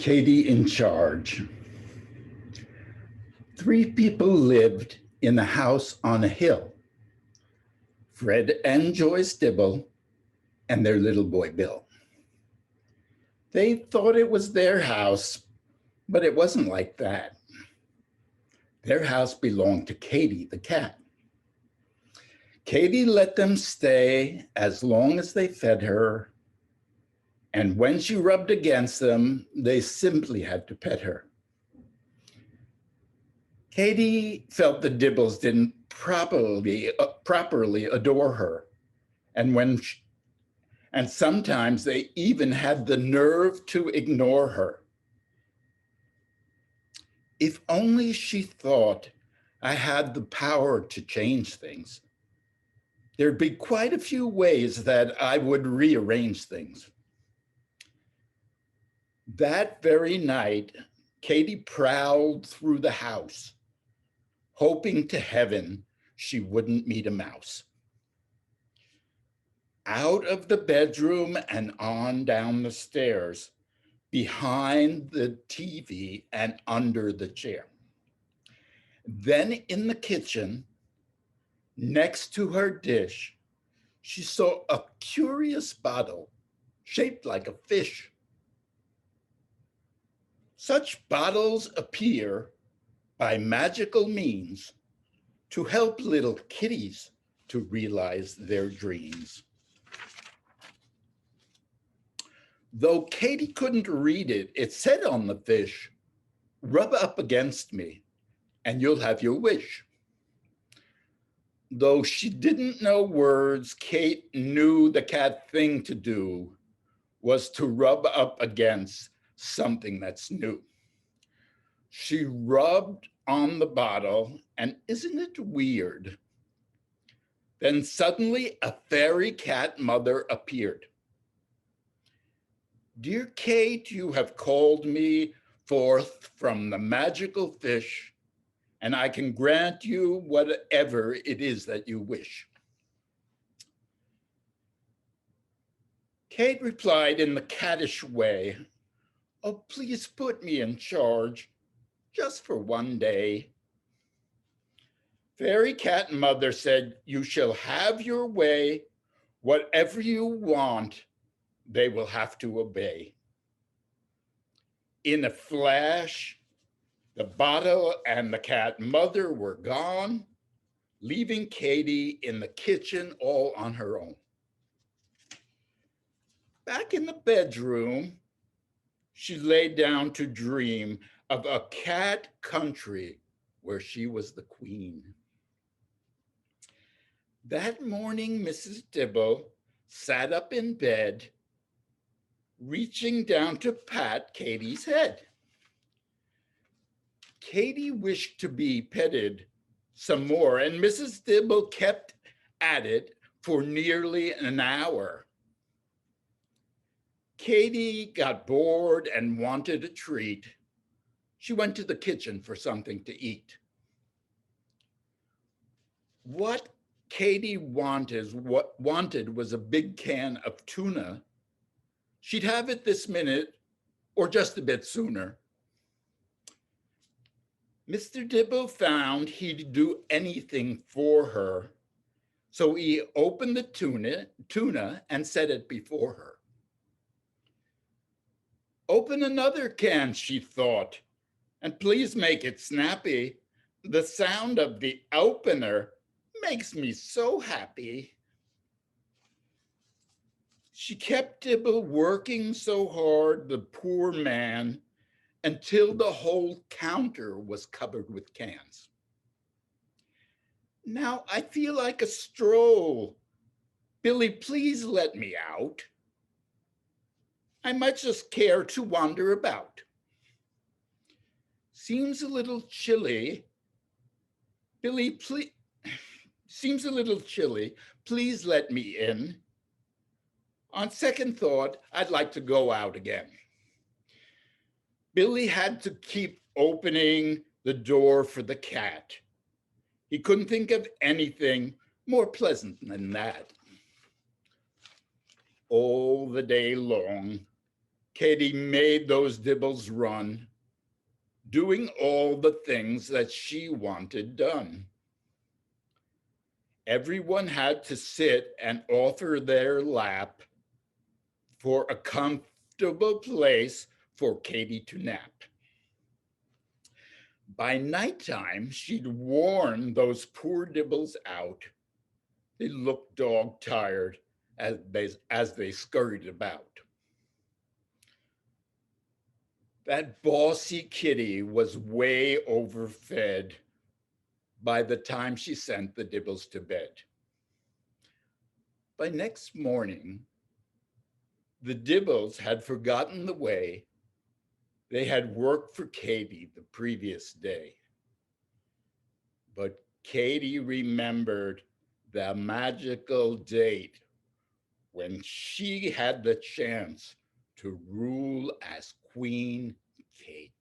Katie in charge. 3 people lived in a house on a hill. Fred and Joyce Dibble and their little boy Bill. They thought it was their house, but it wasn't like that. Their house belonged to Katie the cat. Katie let them stay as long as they fed her, and when she rubbed against them, they simply had to pet her. Katie felt the Dibbles didn't properly adore her, and sometimes they even had the nerve to ignore her. If only she thought I had the power to change things, there'd be quite a few ways that I would rearrange things. That very night, Katie prowled through the house, hoping to heaven she wouldn't meet a mouse. Out of the bedroom and on down the stairs, behind the TV and under the chair. Then in the kitchen, next to her dish, she saw a curious bottle shaped like a fish. Such bottles appear by magical means to help little kitties to realize their dreams. Though Katie couldn't read it, it said on the fish, "Rub up against me and you'll have your wish." Though she didn't know words, Kate knew the cat thing to do was to rub up against something that's new. She rubbed on the bottle, and isn't it weird? Then suddenly a fairy cat mother appeared. "Dear Kate, you have called me forth from the magical fish, and I can grant you whatever it is that you wish." Kate replied in the cattish way, "Oh, please put me in charge, just for one day." Fairy cat mother said, "You shall have your way. Whatever you want, they will have to obey." In a flash, the bottle and the cat mother were gone, leaving Katie in the kitchen all on her own. Back in the bedroom, she lay down to dream of a cat country where she was the queen. That morning, Mrs. Dibble sat up in bed, reaching down to pat Katie's head. Katie wished to be petted some more, and Mrs. Dibble kept at it for nearly an hour. Katie got bored and wanted a treat. She went to the kitchen for something to eat. What Katie wanted was a big can of tuna. She'd have it this minute or just a bit sooner. Mr. Dibble found he'd do anything for her, so he opened the tuna and set it before her. "Open another can," she thought, "and please make it snappy. The sound of the opener makes me so happy." She kept Dibble working so hard, the poor man, until the whole counter was covered with cans. "Now I feel like a stroll. Billy, please let me out. I might just care to wander about. Seems a little chilly. Billy, please, seems a little chilly. Please let me in. On second thought, I'd like to go out again." Billy had to keep opening the door for the cat. He couldn't think of anything more pleasant than that. All the day long, Katie made those Dibbles run, doing all the things that she wanted done. Everyone had to sit and offer their lap for a comfortable place for Katie to nap. By nighttime, she'd worn those poor Dibbles out. They looked dog tired as they scurried about. That bossy kitty was way overfed by the time she sent the Dibbles to bed. By next morning, the Dibbles had forgotten the way they had worked for Katie the previous day. But Katie remembered the magical date when she had the chance to rule as Queen Kate.